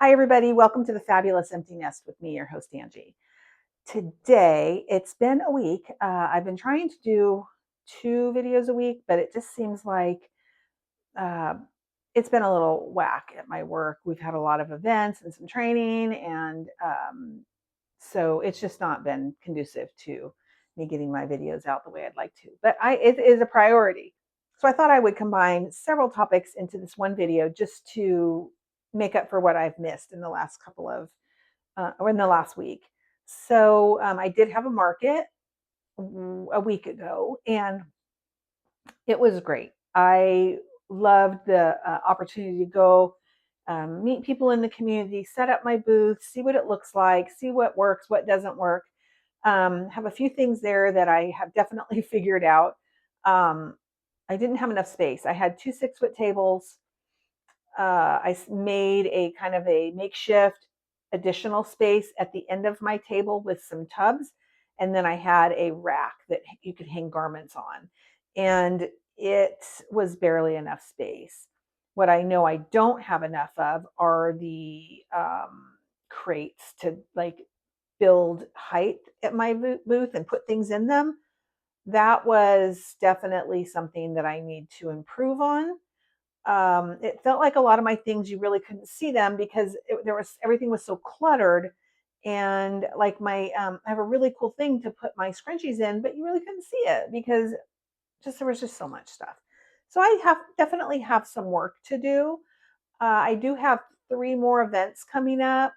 Hi, everybody. Welcome to the Fabulous Empty Nest with me, your host, Angie. Today, it's been a week. I've been trying to do 2 videos a week, but it just seems like uh, it's been a little whack at my work. We've had a lot of events and some training, and so it's just not been conducive to me getting my videos out the way I'd like to. But it is a priority. So I thought I would combine several topics into this one video just to make up for what I've missed in the last couple of, or in the last week. So I did have a market a week ago, and it was great. I loved the opportunity to go meet people in the community, set up my booth, see what it looks like, see what works, what doesn't work. Have a few things there that I have definitely figured out. Um, I didn't have enough space. I had 2 6-foot tables. I made a kind of a makeshift additional space at the end of my table with some tubs. And then I had a rack that you could hang garments on. And it was barely enough space. What I know I don't have enough of are the crates to like build height at my booth and put things in them. That was definitely something that I need to improve on. It felt like a lot of my things you really couldn't see them because there was everything was so cluttered, and like I have a really cool thing to put my scrunchies in, but you really couldn't see it because just there was just so much stuff. So I have definitely have some work to do. I do have 3 more events coming up.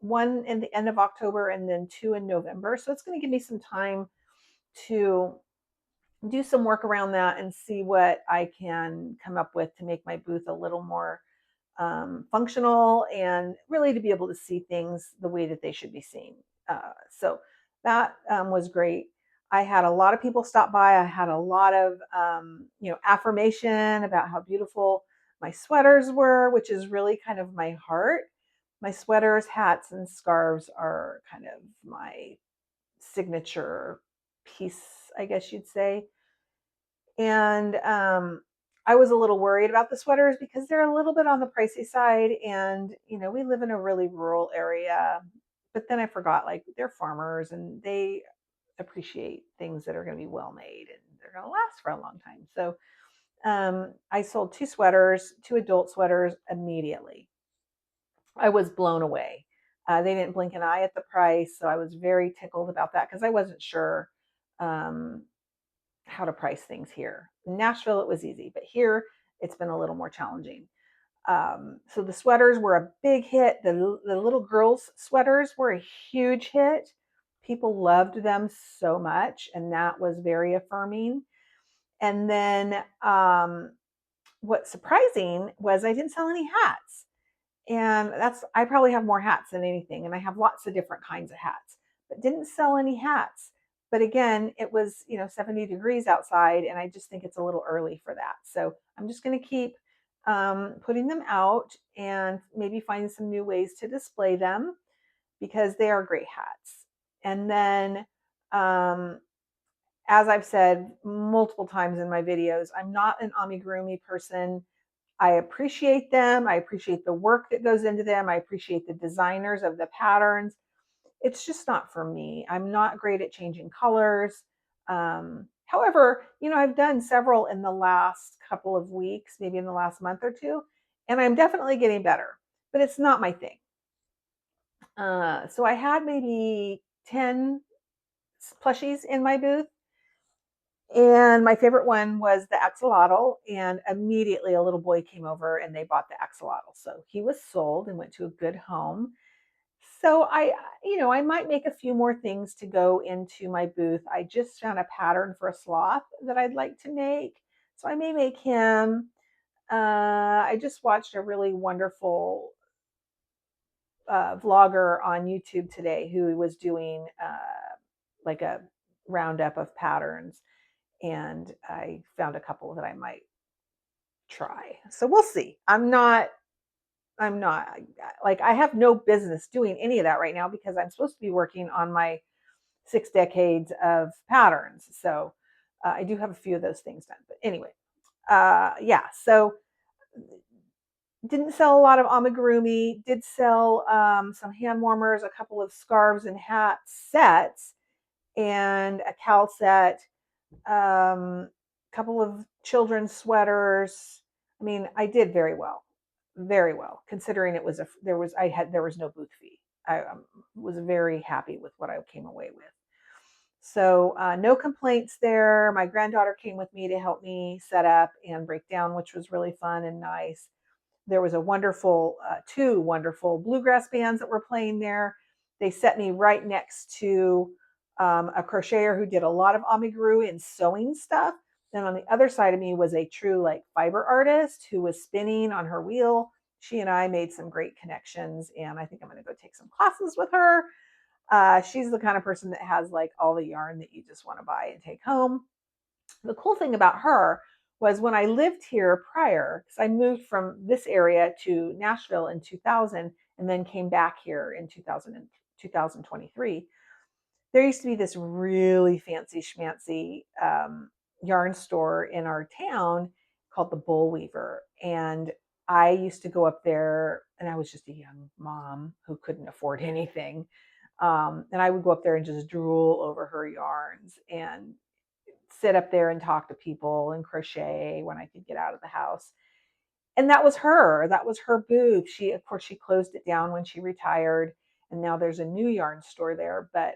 One in the end of October and then 2 in November. So it's going to give me some time to do some work around that and see what I can come up with to make my booth a little more functional and really to be able to see things the way that they should be seen. So that was great. I had a lot of people stop by. I had a lot of affirmation about how beautiful my sweaters were, which is really kind of my heart. My sweaters, hats, and scarves are kind of my signature piece, I guess you'd say. And I was a little worried about the sweaters because they're a little bit on the pricey side. And, we live in a really rural area. But then I forgot, like, they're farmers and they appreciate things that are going to be well made and they're going to last for a long time. So I sold 2 sweaters, 2 adult sweaters immediately. I was blown away. They didn't blink an eye at the price. So I was very tickled about that because I wasn't sure. Um, how to price things here. In Nashville, it was easy, but here it's been a little more challenging. So the sweaters were a big hit. The little girls' sweaters were a huge hit. People loved them so much, and that was very affirming. And then what's surprising was I didn't sell any hats. And I probably have more hats than anything, and I have lots of different kinds of hats, but didn't sell any hats. But again, it was 70 degrees outside, and I just think it's a little early for that. So I'm just going to keep putting them out and maybe find some new ways to display them because they are great hats. And then, as I've said multiple times in my videos, I'm not an amigurumi person. I appreciate them. I appreciate the work that goes into them. I appreciate the designers of the patterns. It's just not for me. I'm not great at changing colors. However, I've done several in the last couple of weeks, maybe in the last month or two, and I'm definitely getting better, but it's not my thing. So I had maybe 10 plushies in my booth. And my favorite one was the axolotl. And immediately a little boy came over and they bought the axolotl. So he was sold and went to a good home. So I might make a few more things to go into my booth. I just found a pattern for a sloth that I'd like to make. So I may make him. I just watched a really wonderful vlogger on YouTube today who was doing like a roundup of patterns, and I found a couple that I might try. So we'll see. I'm not like I have no business doing any of that right now because I'm supposed to be working on my 6 decades of patterns. So I do have a few of those things done. But anyway, yeah. So Didn't sell a lot of amigurumi, did sell some hand warmers, a couple of scarves and hat sets, and a cowl set, couple of children's sweaters. I mean, I did very well, considering it was there was no booth fee. I was very happy with what I came away with. So no complaints there. My granddaughter came with me to help me set up and break down, which was really fun and nice. There was a wonderful, two wonderful bluegrass bands that were playing there. They set me right next to a crocheter who did a lot of amigurumi and sewing stuff. Then on the other side of me was a true like fiber artist who was spinning on her wheel. She and I made some great connections, and I think I'm going to go take some classes with her. She's the kind of person that has like all the yarn that you just want to buy and take home. The cool thing about her was when I lived here prior, because I moved from this area to Nashville in 2000 and then came back here in 2023. There used to be this really fancy schmancy yarn store in our town called the Bull Weaver. And I used to go up there, and I was just a young mom who couldn't afford anything. And I would go up there and just drool over her yarns and sit up there and talk to people and crochet when I could get out of the house. And that was her. That was her booth. Of course, she closed it down when she retired, and now there's a new yarn store there. But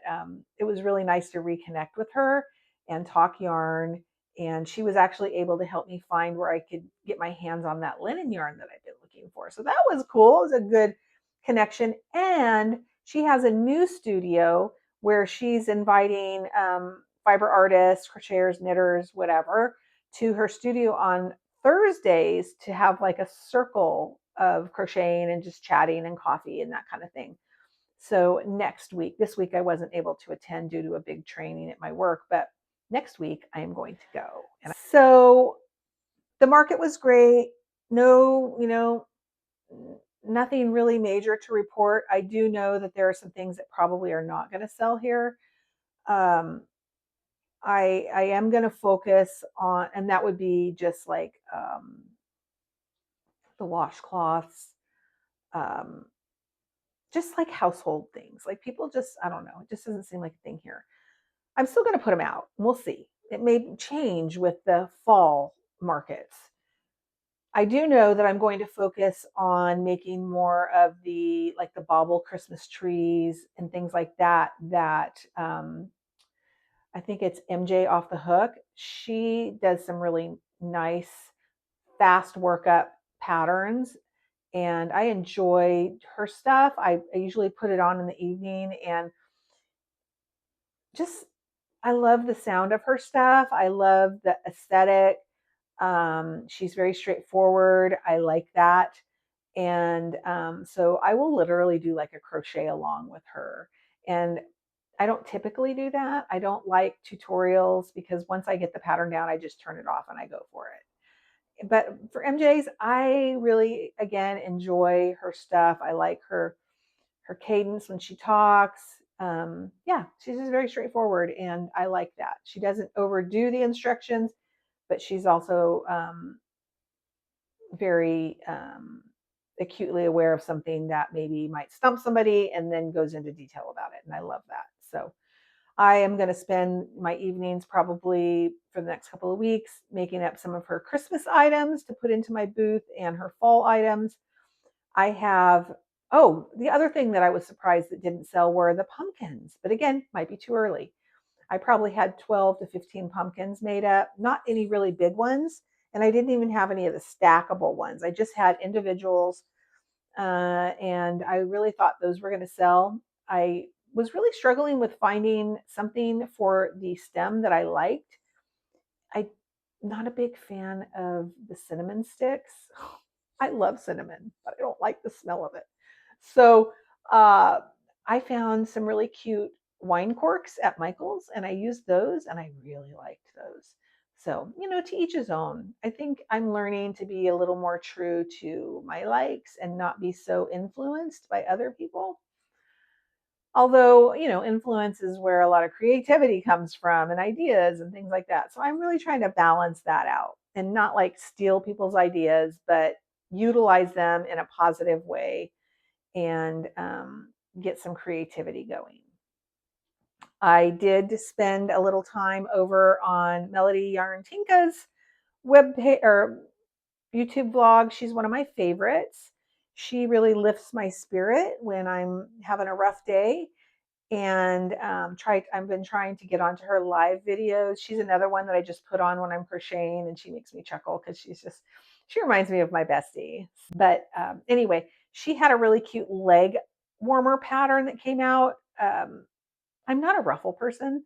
it was really nice to reconnect with her and talk yarn. And she was actually able to help me find where I could get my hands on that linen yarn that I've been looking for. So that was cool. It was a good connection. And she has a new studio where she's inviting fiber artists, crocheters, knitters, whatever, to her studio on Thursdays to have like a circle of crocheting and just chatting and coffee and that kind of thing. So next week, this week I wasn't able to attend due to a big training at my work, but next week I am going to go. And so the market was great. No, nothing really major to report. I do know that there are some things that probably are not going to sell here. Um, I am going to focus on, and that would be just like the washcloths, um, just like household things. Like people just, I don't know, it just doesn't seem like a thing here. I'm still going to put them out. We'll see. It may change with the fall markets. I do know that I'm going to focus on making more of the like the bauble Christmas trees and things like that. I think it's MJ Off the Hook. She does some really nice fast workup patterns, and I enjoy her stuff. I usually put it on in the evening, and just I love the sound of her stuff. I love the aesthetic. She's very straightforward. I like that. And so I will literally do like a crochet along with her. And I don't typically do that. I don't like tutorials because once I get the pattern down, I just turn it off and I go for it. But for MJ's, I really again enjoy her stuff. I like her cadence when she talks. Yeah, she's just very straightforward, and I like that. She doesn't overdo the instructions, but she's also very acutely aware of something that maybe might stump somebody and then goes into detail about it. And I love that. So I am going to spend my evenings probably for the next couple of weeks making up some of her Christmas items to put into my booth and her fall items. I have, oh, the other thing that I was surprised that didn't sell were the pumpkins, but again, might be too early. I probably had 12 to 15 pumpkins made up, not any really big ones. And I didn't even have any of the stackable ones. I just had individuals. And I really thought those were going to sell. I was really struggling with finding something for the stem that I liked. I'm not a big fan of the cinnamon sticks. I love cinnamon, but I don't like the smell of it. So uh, I found some really cute wine corks at Michael's, and I used those, and I really liked those. So, to each his own. I think I'm learning to be a little more true to my likes and not be so influenced by other people. Although, influence is where a lot of creativity comes from and ideas and things like that. So I'm really trying to balance that out and not like steal people's ideas, but utilize them in a positive way and get some creativity going. I did spend a little time over on Melody Yarn Tinka's web or YouTube vlog. She's one of my favorites. She really lifts my spirit when I'm having a rough day. And I've been trying to get onto her live videos. She's another one that I just put on when I'm crocheting, and she makes me chuckle because she reminds me of my bestie. But anyway, she had a really cute leg warmer pattern that came out. I'm not a ruffle person,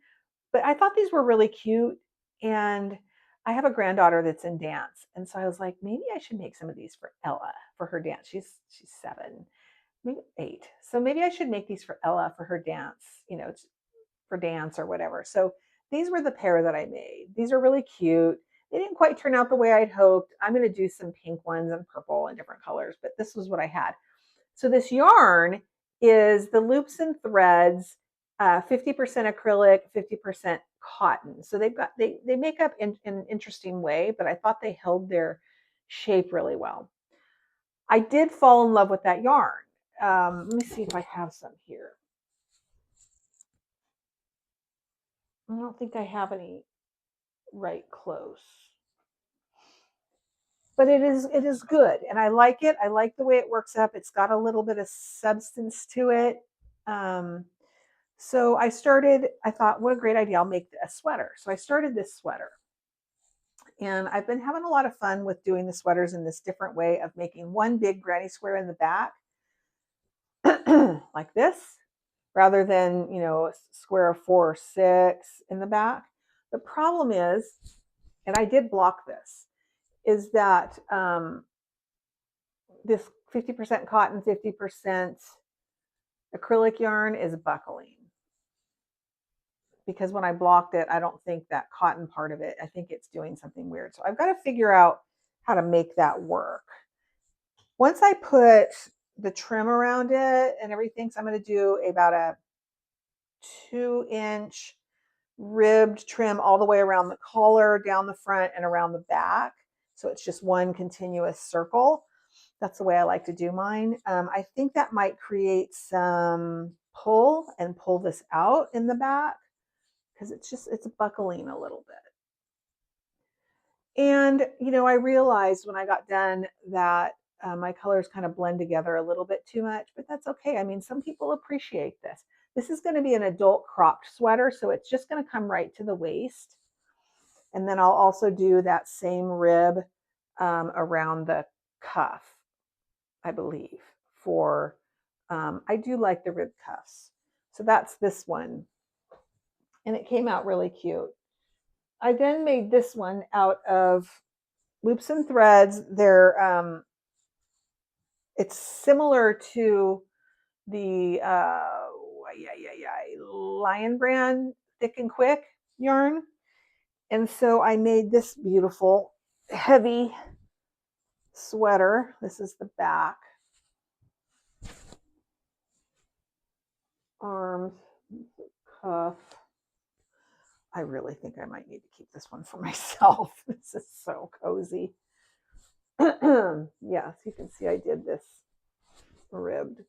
but I thought these were really cute. And I have a granddaughter that's in dance. And so I was like, maybe I should make some of these for Ella for her dance. She's 7, maybe 8. So maybe I should make these for Ella for her dance, for dance or whatever. So these were the pair that I made. These are really cute. They didn't quite turn out the way I'd hoped. I'm going to do some pink ones and purple and different colors, but this was what I had. So this yarn is the Loops and Threads, 50% acrylic, 50% cotton. So they make up in an interesting way, but I thought they held their shape really well. I did fall in love with that yarn. Let me see if I have some here. I don't think I have any right close. But it is good, and I like it. I like the way it works up. It's got a little bit of substance to it. So I thought, what a great idea. I'll make a sweater. So I started this sweater. And I've been having a lot of fun with doing the sweaters in this different way of making one big granny square in the back, like this, rather than, a square of 4 or 6 in the back. The problem is, and I did block this, is that this 50% cotton, 50% acrylic yarn is buckling. Because when I blocked it, I don't think that cotton part of it, I think it's doing something weird. So I've got to figure out how to make that work. Once I put the trim around it and everything, so I'm going to do about a 2-inch ribbed trim all the way around the collar, down the front, and around the back. So it's just one continuous circle. That's the way I like to do mine. I think that might create some pull this out in the back because it's buckling a little bit. And, I realized when I got done that my colors kind of blend together a little bit too much, but that's okay. I mean, some people appreciate this. This is going to be an adult cropped sweater, so it's just going to come right to the waist. And then I'll also do that same rib around the cuff, I believe, I do like the rib cuffs. So that's this one. And it came out really cute. I then made this one out of Loops and Threads. It's similar to the Lion Brand Thick and Quick yarn. And so I made this beautiful heavy sweater. This is the back. Arms, cuff. I really think I might need to keep this one for myself. This is so cozy. Yeah, so you can see I did this ribbed.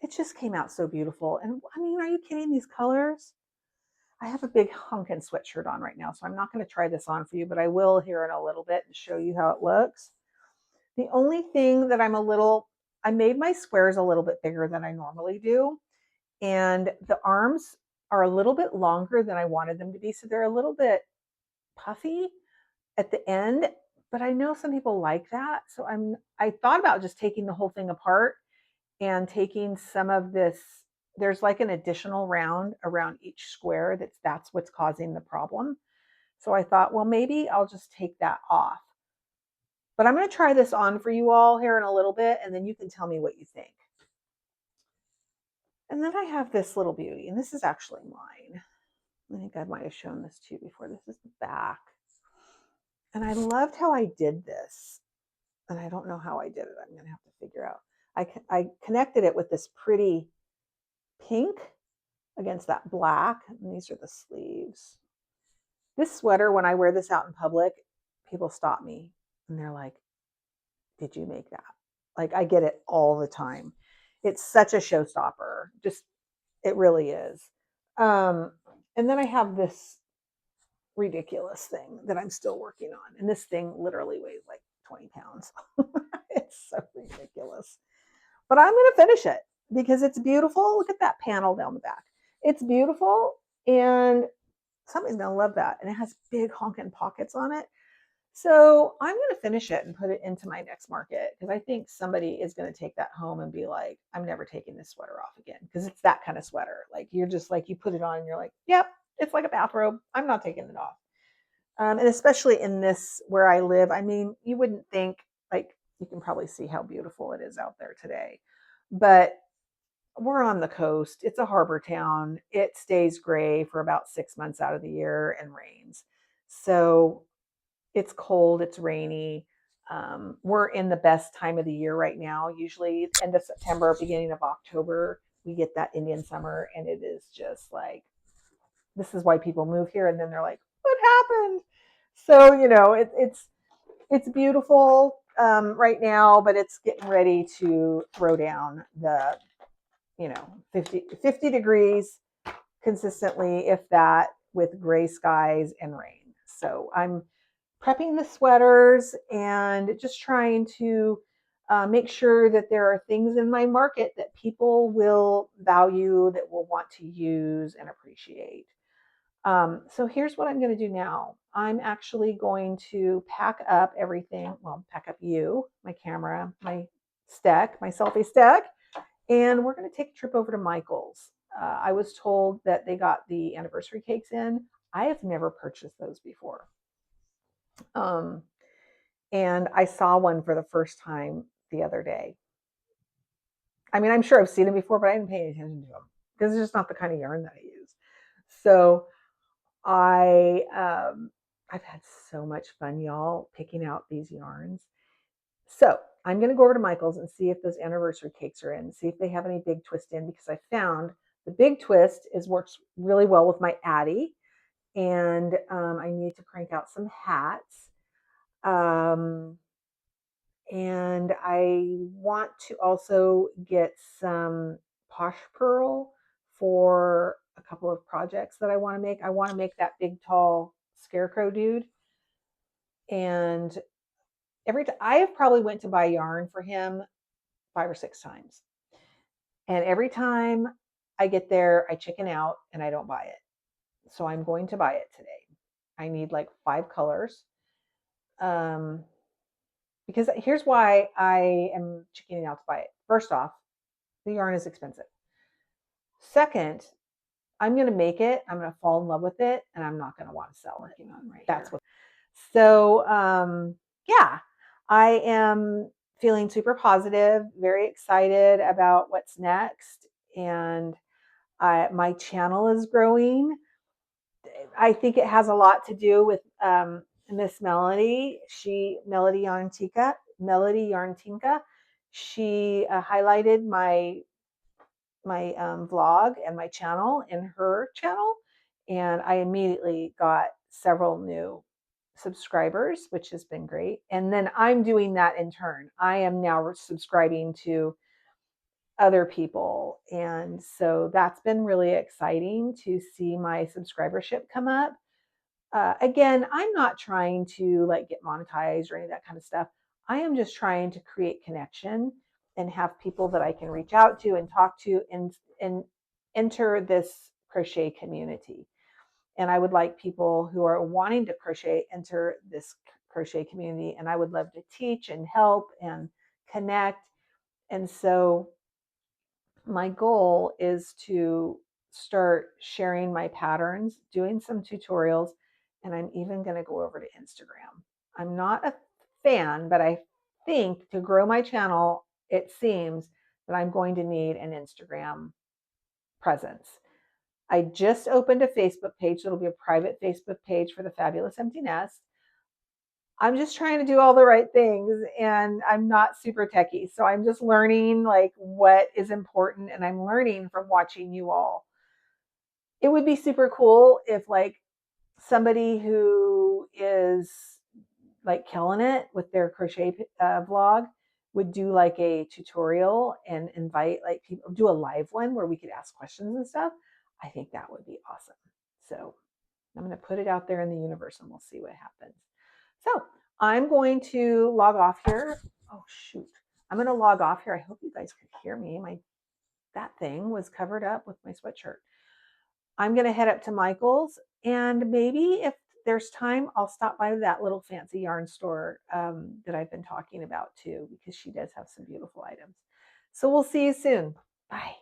It just came out so beautiful. And I mean, are you kidding? These colors? I have a big hunkin' sweatshirt on right now, so I'm not going to try this on for you, but I will here in a little bit and show you how it looks. The only thing that I made my squares a little bit bigger than I normally do, and the arms are a little bit longer than I wanted them to be, so they're a little bit puffy at the end, but I know some people like that, so I thought about just taking the whole thing apart and taking some of this. There's like an additional round around each square that's what's causing the problem. So I thought, well, maybe I'll just take that off. But I'm going to try this on for you all here in a little bit, and then you can tell me what you think. And then I have this little beauty, and this is actually mine. I think I might have shown this to you before. This is the back. And I loved how I did this. And I don't know how I did it. I'm going to have to figure out. I connected it with this pretty pink against that black. And these are the sleeves. This sweater, when I wear this out in public, people stop me and they're like, did you make that? Like, I get it all the time. It's such a showstopper. Just, it really is. Um, and then I have this ridiculous thing that I'm still working on. And this thing literally weighs like 20 pounds. It's so ridiculous. But I'm going to finish it because it's beautiful. Look at that panel down the back. It's beautiful and somebody's going to love that. And it has big honking pockets on it. So I'm going to finish it and put it into my next market because I think somebody is going to take that home and be like, I'm never taking this sweater off again because it's that kind of sweater. Like you're just like, you put it on and you're like, yep, it's like a bathrobe. I'm not taking it off. And especially in this where I live, I mean, you wouldn't think, like, you can probably see how beautiful it is out there today. But we're on the coast. It's a harbor town. It stays gray for about 6 months out of the year and rains. So it's cold, it's rainy. We're in the best time of the year right now. Usually, end of September, beginning of October, we get that Indian summer, and it is just like, this is why people move here. And then they're like, what happened? So, it's beautiful right now, but it's getting ready to throw down the, 50 degrees consistently, if that, with gray skies and rain. So I'm prepping the sweaters and just trying to make sure that there are things in my market that people will value, that will want to use and appreciate. So here's what I'm going to do now. I'm actually going to pack up everything. Well, pack up you, my camera, my stack, my selfie stack, and we're going to take a trip over to Michael's. I was told that they got the anniversary cakes in. I have never purchased those before. Um, and I saw one for the first time the other day. I mean, I'm sure I've seen them before, but I didn't pay any attention to them because it's just not the kind of yarn that I use. So I I've had so much fun, y'all, picking out these yarns. So I'm going to go over to Michael's and see if those anniversary cakes are in, see if they have any big twist in, because I found the big twist works really well with my Addie, and I need to crank out some hats. And I want to also get some Posh Pearl for a couple of projects that I want to make. I want to make that big, tall scarecrow dude. And every time I have probably went to buy yarn for him 5 or 6 times. And every time I get there, I chicken out and I don't buy it. So I'm going to buy it today. I need like 5 colors. Because here's why I am chickening out to buy it. First off, the yarn is expensive. Second, I'm going to make it. I'm going to fall in love with it, and I'm not going to want to sell it. That's what. So, yeah, I am feeling super positive, very excited about what's next, and my channel is growing. I think it has a lot to do with Miss Melody. Melody Yarntinka. She highlighted my vlog and my channel in her channel, and I immediately got several new subscribers, which has been great. And then I'm doing that in turn. I am now subscribing to other people, and so that's been really exciting to see my subscribership come up. Again, I'm not trying to like get monetized or any of that kind of stuff. I am just trying to create connection and have people that I can reach out to and talk to and enter this crochet community. And I would like people who are wanting to crochet enter this crochet community. And I would love to teach and help and connect. And so my goal is to start sharing my patterns, doing some tutorials, and I'm even going to go over to Instagram. I'm not a fan, but I think to grow my channel, it seems that I'm going to need an Instagram presence. I just opened a Facebook page. It'll be a private Facebook page for the Fabulous Empty Nest. I'm just trying to do all the right things, and I'm not super techie. So I'm just learning like what is important, and I'm learning from watching you all. It would be super cool if like somebody who is like killing it with their crochet vlog would do like a tutorial and invite like people, do a live one where we could ask questions and stuff, I think that would be awesome. So I'm going to put it out there in the universe and we'll see what happens. So I'm going to log off here. Oh, shoot. I'm going to log off here. I hope you guys could hear me. That thing was covered up with my sweatshirt. I'm going to head up to Michael's, and maybe if there's time, I'll stop by that little fancy yarn store that I've been talking about too, because she does have some beautiful items. So we'll see you soon. Bye.